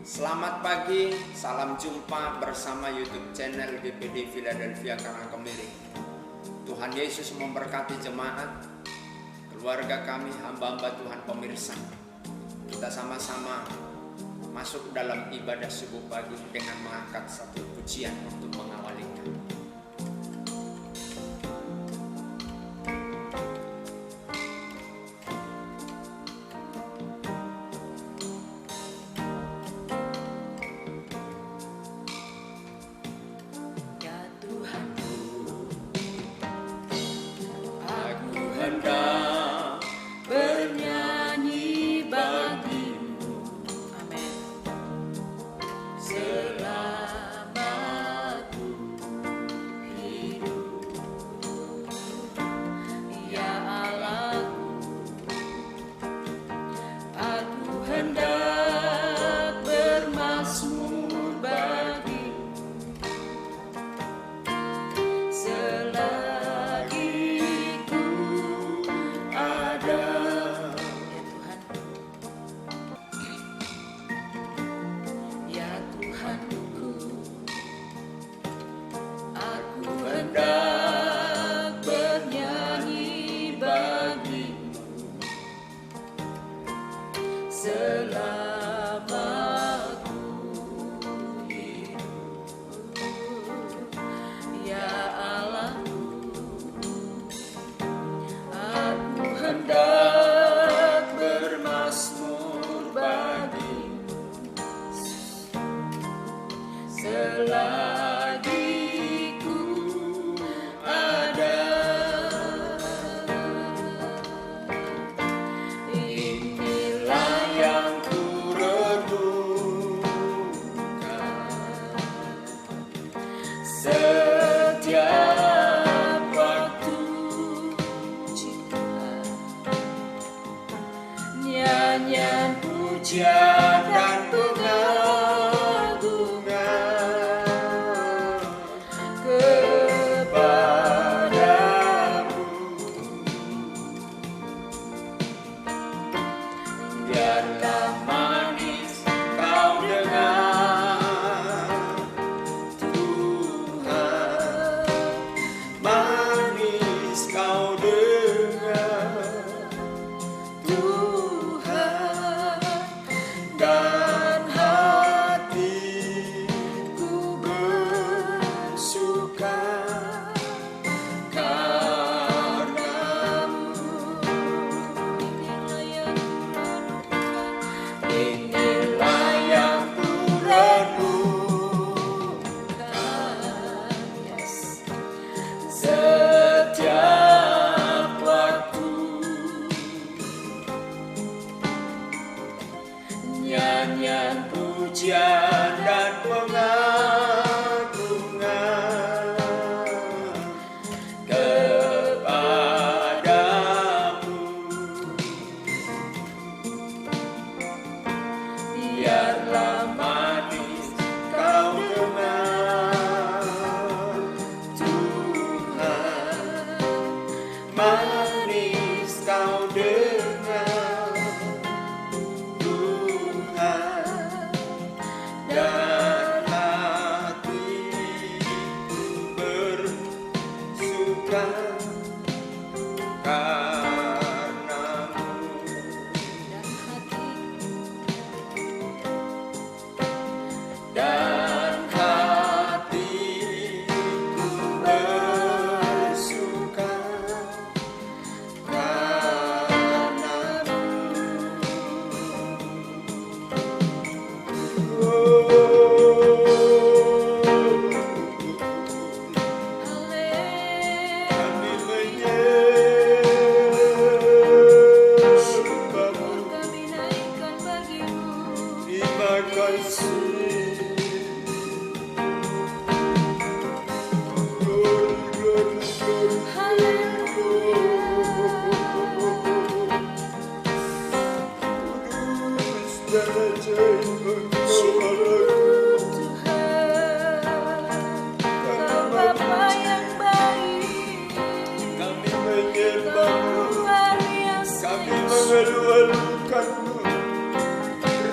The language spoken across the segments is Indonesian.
Selamat pagi, salam jumpa bersama YouTube channel GPD Philadelphia Karangkemiri. Tuhan Yesus memberkati jemaat, keluarga kami, hamba-hamba Tuhan pemirsa. Kita sama-sama masuk dalam ibadah subuh pagi dengan mengangkat satu pujian untuk mengawali kami.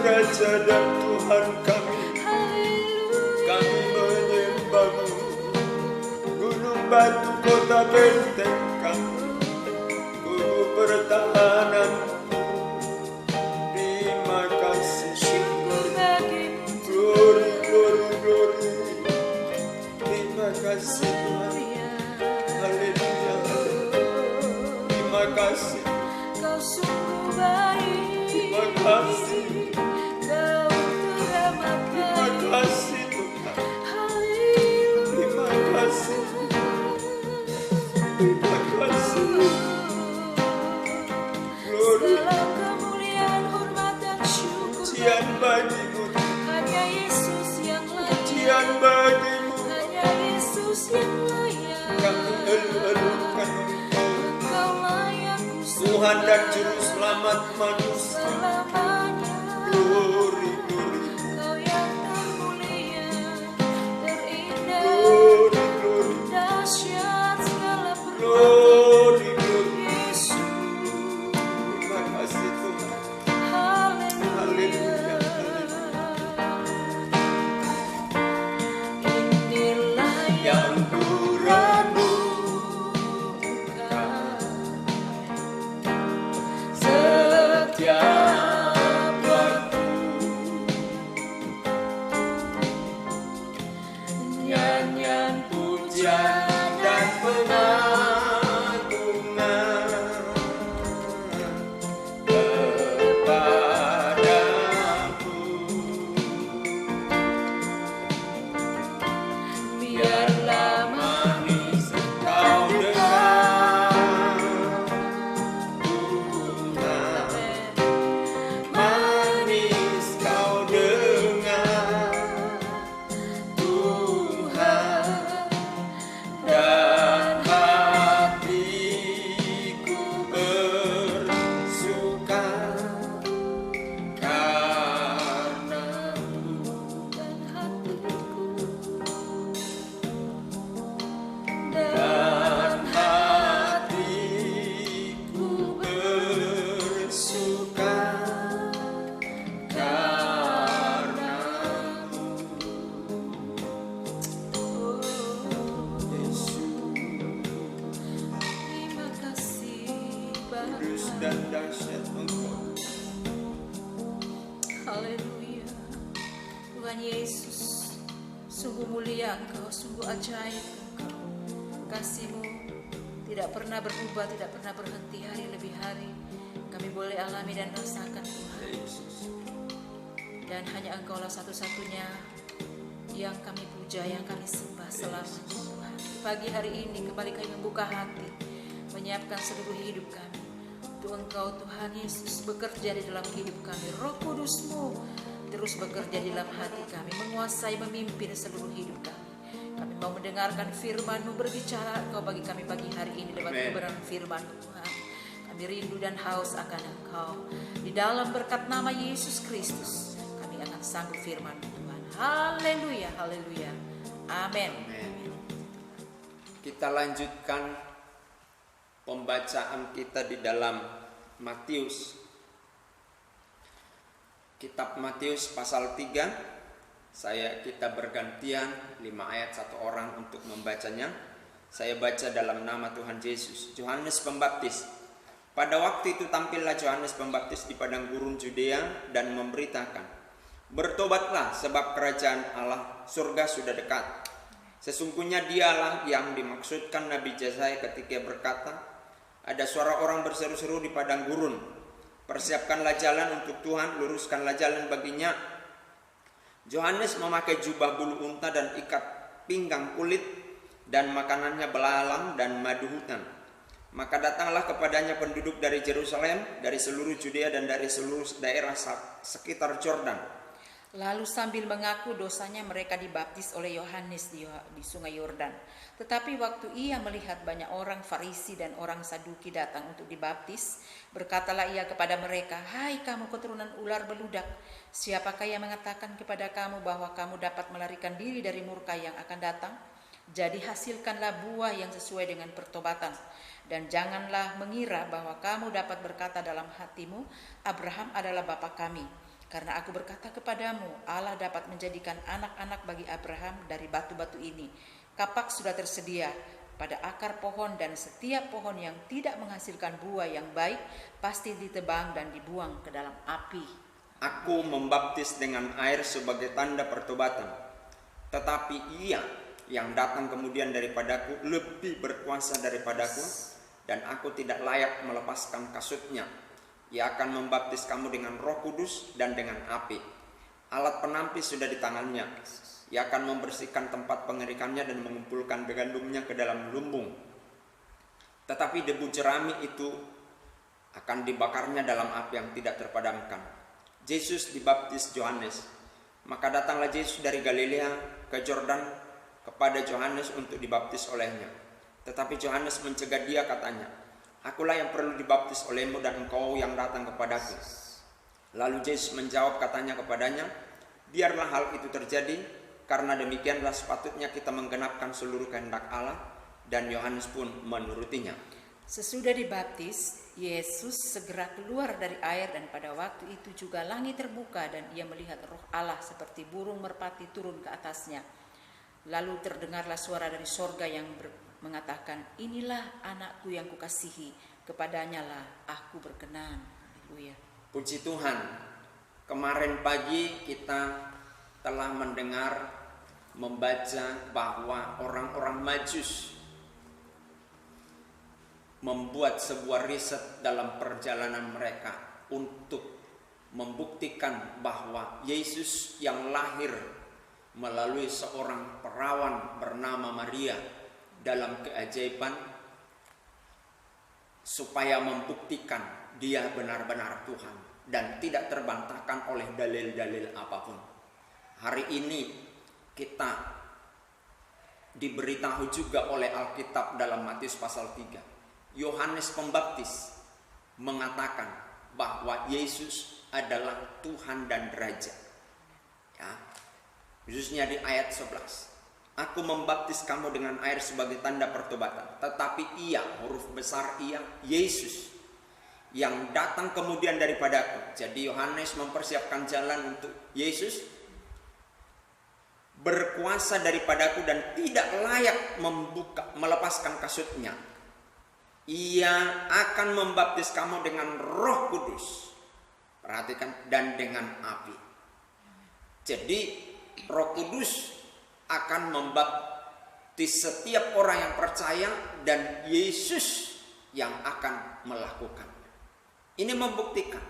Raja dan Tuhan kami. Kami menyembah-Mu, gunung batu kota benteng kami, guru pertahanan. Terima kasih, glory, glory, glory. Terima kasih Tuhan. Haleluya. Terima kasih. Kau sungguh baik. Terima kasih. Kau teramat Terima baik. kasih Tuhan. Haleluya. Terima kasih. Terima kasih. Glory. Segala kemuliaan, hormat dan syukur Pujian bagimu. hanya Yesus yang layak. Pujian bagimu. Hanya Yesus yang layak. Kami elu-elukan Engkau, Kau layak Tuhan dan Juru Selamat manusia. selamanya. Glory, glory, Kau yang termulia, terindah, glory, glory, dahsyat segala perbuatan. glory, glory. Yesus, Terima kasih Tuhan. haleluya. Haleluya. Inilah yang Yang kurangu setiap waktu, nyanyian pujian dan pengagungan kepadamu. Biarlah manis kau dengar, Tuhan. Manis kau dengar, Tuhan, dan hatiku bersuka karena-Mu. Dan hatiku bersuka karena-Mu. Yesus, Terima kasih kudus Bapa. dan dahsyat Engkau. Haleluya. Tuhan Yesus, sungguh mulia Engkau, sungguh ajaib Engkau. Kasih-Mu tidak pernah berubah, tidak pernah berhenti hari lebih hari. Kami boleh alami dan rasakan Tuhan. Yesus, Dan hanya Engkaulah satu-satunya yang kami puja, yang kami sembah selamanya Tuhan. Pagi hari ini kembali kami membuka hati, menyiapkan seluruh hidup kami untuk Engkau Tuhan Yesus bekerja di dalam hidup kami. Roh Kudus-Mu terus bekerja di dalam hati kami, menguasai, memimpin seluruh hidup kami. Kami mau mendengarkan firman-Mu, berbicara Engkau bagi kami pagi hari ini lewat Amen. kebenaran firman-Mu Tuhan. Kami rindu dan haus akan Engkau. Di dalam berkat nama Yesus Kristus kami akan sanggup firman Tuhan. Haleluya, haleluya. Amin. amin. Kita lanjutkan pembacaan kita di dalam Matius. Kitab Matius pasal 3. Kita bergantian 5 ayat 1 orang untuk membacanya. Saya baca dalam nama Tuhan Yesus. Yohanes Pembaptis. Pada waktu itu tampillah Yohanes Pembaptis di padang gurun Judea dan memberitakan, "Bertobatlah sebab kerajaan Allah surga sudah dekat." Sesungguhnya dialah yang dimaksudkan Nabi Yesaya ketika berkata, "Ada suara orang berseru-seru di padang gurun, persiapkanlah jalan untuk Tuhan, luruskanlah jalan baginya." Yohanes memakai jubah bulu unta dan ikat pinggang kulit, dan makanannya belalang dan madu hutan. Maka datanglah kepadanya penduduk dari Yerusalem, dari seluruh Judea dan dari seluruh daerah sekitar Yordan. Lalu sambil mengaku dosanya mereka dibaptis oleh Yohanes di sungai Yordan. Tetapi waktu ia melihat banyak orang Farisi dan orang Saduki datang untuk dibaptis, berkatalah ia kepada mereka, "Hai kamu keturunan ular beludak, siapakah yang mengatakan kepada kamu bahwa kamu dapat melarikan diri dari murka yang akan datang? Jadi hasilkanlah buah yang sesuai dengan pertobatan. Dan janganlah mengira bahwa kamu dapat berkata dalam hatimu, Abraham adalah bapa kami. Karena aku berkata kepadamu, Allah dapat menjadikan anak-anak bagi Abraham dari batu-batu ini. Kapak sudah tersedia pada akar pohon, dan setiap pohon yang tidak menghasilkan buah yang baik pasti ditebang dan dibuang ke dalam api. Aku membaptis dengan air sebagai tanda pertobatan, tetapi Ia yang datang kemudian daripadaku lebih berkuasa daripadaku, dan aku tidak layak melepaskan kasutnya. Ia akan membaptis kamu dengan Roh Kudus dan dengan api. Alat penampis sudah di tangannya. Ia akan membersihkan tempat pengerikannya dan mengumpulkan gandumnya ke dalam lumbung. Tetapi debu jerami itu akan dibakarnya dalam api yang tidak terpadamkan. Yesus dibaptis Yohanes. Maka datanglah Yesus dari Galilea ke Yordan kepada Yohanes untuk dibaptis olehnya. Tetapi Yohanes mencegah dia, katanya, "Akulah yang perlu dibaptis olehmu, dan engkau yang datang kepadaku." Lalu Yesus menjawab, katanya kepadanya, "Biarlah hal itu terjadi, karena demikianlah sepatutnya kita menggenapkan seluruh kehendak Allah." Dan Yohanes pun menurutinya. Sesudah dibaptis, Yesus segera keluar dari air, dan pada waktu itu juga langit terbuka dan ia melihat Roh Allah seperti burung merpati turun ke atasnya. Lalu terdengarlah suara dari sorga yang mengatakan, "Inilah anakku yang kukasihi, kepadanya lah aku berkenan." Haleluya. Puji Tuhan, kemarin pagi kita telah mendengar, membaca bahwa orang-orang Majus membuat sebuah riset dalam perjalanan mereka untuk membuktikan bahwa Yesus yang lahir melalui seorang perawan bernama Maria dalam keajaiban, supaya membuktikan dia benar-benar Tuhan dan tidak terbantahkan oleh dalil-dalil apapun. Hari ini kita diberitahu juga oleh Alkitab dalam Matius pasal 3. Yohanes Pembaptis mengatakan bahwa Yesus adalah Tuhan dan Raja. Ya, khususnya di ayat 11. "Aku membaptis kamu dengan air sebagai tanda pertobatan, tetapi Ia," huruf besar Ia, Yesus, "yang datang kemudian daripadaku." Jadi Yohanes mempersiapkan jalan untuk Yesus, "berkuasa daripadaku dan tidak layak melepaskan kasutnya. Ia akan membaptis kamu dengan Roh Kudus." Perhatikan, "dan dengan api." Jadi Roh Kudus akan membaptis setiap orang yang percaya, dan Yesus yang akan melakukan. Ini membuktikan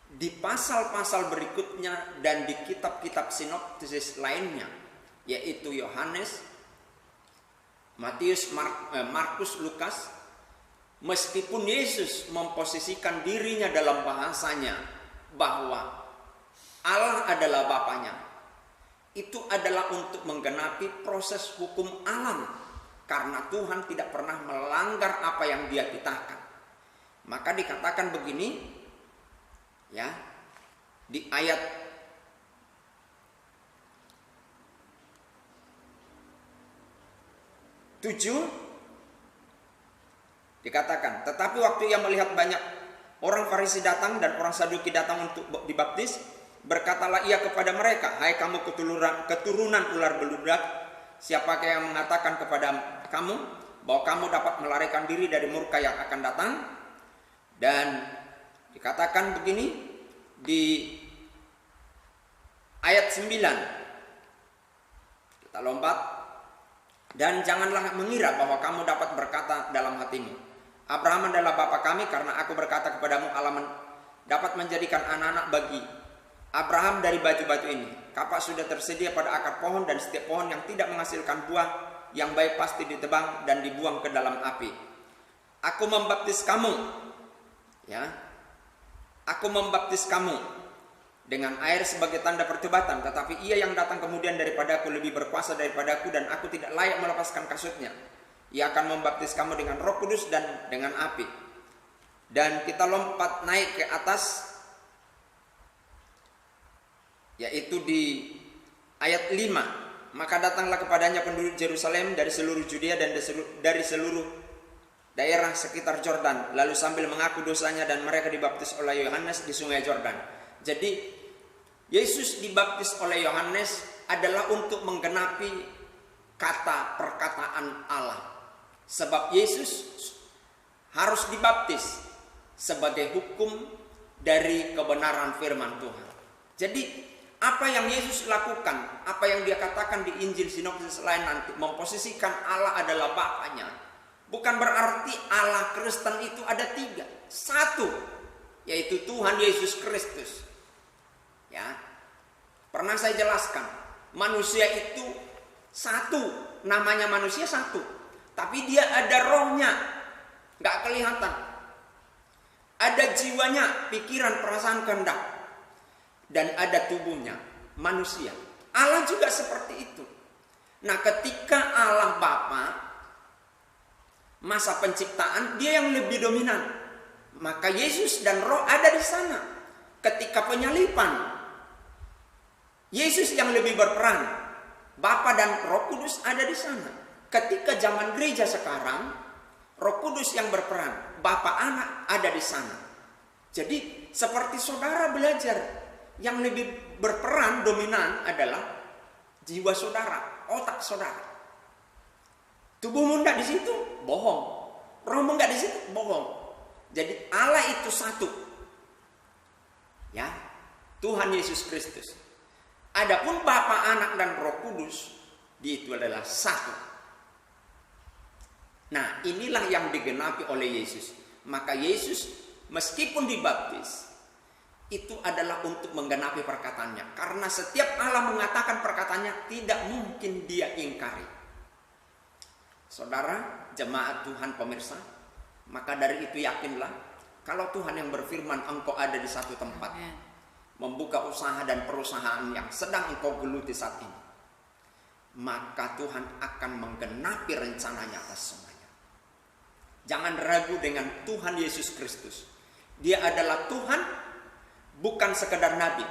di pasal-pasal berikutnya dan di kitab-kitab sinoptis lainnya, yaitu Yohanes, Matius, Markus, Lukas, meskipun Yesus memposisikan dirinya dalam bahasanya bahwa Allah adalah Bapanya, itu adalah untuk menggenapi proses hukum alam, karena Tuhan tidak pernah melanggar apa yang Dia titahkan. Maka dikatakan begini, ya, di ayat 7 dikatakan, "Tetapi waktu Ia melihat banyak orang Farisi datang dan orang Saduki datang untuk dibaptis, berkatalah Ia kepada mereka, 'Hai kamu keturunan ular beludak, siapakah yang mengatakan kepada kamu bahwa kamu dapat melarikan diri dari murka yang akan datang?' Dan dikatakan begini di ayat 9. Kita lompat. "Dan janganlah mengira bahwa kamu dapat berkata dalam hatimu, 'Abraham adalah bapa kami,' karena aku berkata kepadamu, Allah dapat menjadikan anak-anak bagi Abraham dari batu-batu ini. Kapak sudah tersedia pada akar pohon, dan setiap pohon yang tidak menghasilkan buah yang baik pasti ditebang dan dibuang ke dalam api. Aku membaptis kamu, ya, aku membaptis kamu dengan air sebagai tanda pertobatan, tetapi Ia yang datang kemudian daripadaku lebih berkuasa daripadaku, dan aku tidak layak melepaskan kasutnya. Ia akan membaptis kamu dengan Roh Kudus dan dengan api." Dan kita lompat naik ke atas, yaitu di ayat 5. "Maka datanglah kepadanya penduduk Yerusalem dari seluruh Judea dan dari seluruh daerah sekitar Yordan, lalu sambil mengaku dosanya, dan mereka dibaptis oleh Yohanes di sungai Yordan. Jadi Yesus dibaptis oleh Yohanes adalah untuk menggenapi kata perkataan Allah. Sebab Yesus harus dibaptis sebagai hukum dari kebenaran firman Tuhan. Jadi apa yang Yesus lakukan, apa yang dia katakan di Injil sinopsis lain nanti, memposisikan Allah adalah Bapaknya, bukan berarti Allah Kristen itu ada 3. Satu, yaitu Tuhan Yesus Kristus. Ya, pernah saya jelaskan, manusia itu satu, namanya manusia satu, tapi dia ada rohnya, nggak kelihatan. Ada jiwanya, pikiran, perasaan, kehendak, dan ada tubuhnya, manusia. Allah juga seperti itu. Nah, ketika Allah Bapa, masa penciptaan, dia yang lebih dominan. Maka Yesus dan Roh ada di sana. Ketika penyalipan, Yesus yang lebih berperan. Bapa dan Roh Kudus ada di sana. Ketika zaman gereja sekarang, Roh Kudus yang berperan, Bapa Anak ada di sana. Jadi seperti saudara belajar, yang lebih berperan dominan adalah jiwa saudara, otak saudara. Tubuhmu enggak di situ, bohong. Rohmu enggak di situ, bohong. Jadi Allah itu satu. Ya, Tuhan Yesus Kristus. Adapun Bapa, Anak dan Roh Kudus, itu adalah satu. Nah, inilah yang digenapi oleh Yesus. Maka Yesus meskipun dibaptis, itu adalah untuk menggenapi perkataannya. Karena setiap Allah mengatakan perkataannya, tidak mungkin dia ingkari. Saudara, jemaat Tuhan pemirsa, maka dari itu yakinlah, kalau Tuhan yang berfirman engkau ada di satu tempat, membuka usaha dan perusahaan yang sedang engkau geluti saat ini, maka Tuhan akan menggenapi rencananya atas semuanya. Jangan ragu dengan Tuhan Yesus Kristus. Dia adalah Tuhan, bukan sekedar nabi.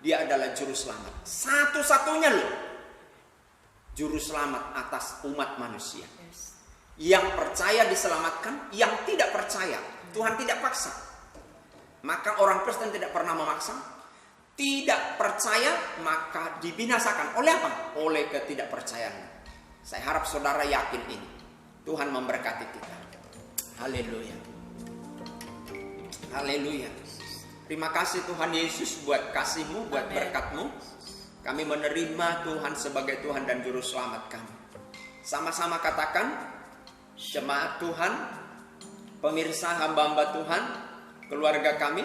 Dia adalah juru selamat. Satu-satunya loh juru selamat atas umat manusia. Yang percaya diselamatkan, yang tidak percaya Tuhan tidak paksa. Maka orang Kristen tidak pernah memaksa. Tidak percaya maka dibinasakan. Oleh apa? Oleh ketidakpercayaan. Saya harap saudara yakin ini. Tuhan memberkati kita. Haleluya. Haleluya. Terima kasih Tuhan Yesus buat kasih-Mu, buat berkat-Mu. Kami menerima Tuhan sebagai Tuhan dan Juru Selamat kami. Sama-sama katakan, jemaat Tuhan, pemirsa hamba-hamba Tuhan, keluarga kami,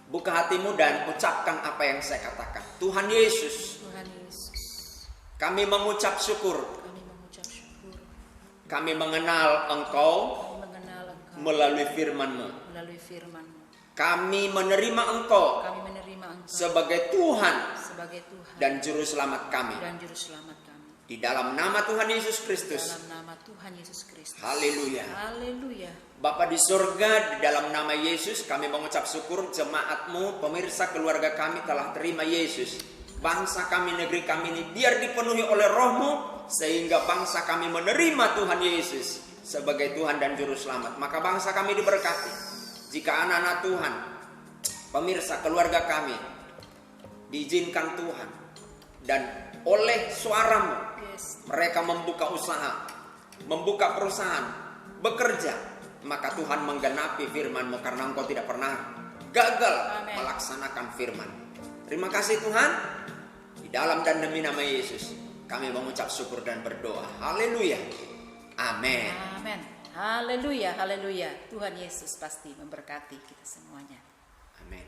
buka hatimu dan ucapkan apa yang saya katakan. Tuhan Yesus, kami mengucap syukur. Kami mengenal Engkau melalui firman-Mu. Kami menerima Engkau sebagai Tuhan dan Juru Selamat kami. Di dalam nama Tuhan Yesus Kristus. Haleluya. Bapa di surga, di dalam nama Yesus kami mengucap syukur jemaat-Mu, pemirsa keluarga kami telah terima Yesus. Bangsa kami, negeri kami ini biar dipenuhi oleh Roh-Mu, sehingga bangsa kami menerima Tuhan Yesus sebagai Tuhan dan Juru Selamat. Maka bangsa kami diberkati. Jika anak-anak Tuhan, pemirsa keluarga kami, diizinkan Tuhan, dan oleh suara-Mu, mereka membuka usaha, membuka perusahaan, bekerja, maka Tuhan menggenapi firman-Mu, karena Engkau tidak pernah gagal melaksanakan firman. Terima kasih Tuhan. Di dalam dan demi nama Yesus kami mengucap syukur dan berdoa. Haleluya. Amin. Amin. Haleluya, haleluya. Tuhan Yesus pasti memberkati kita semuanya. Amin.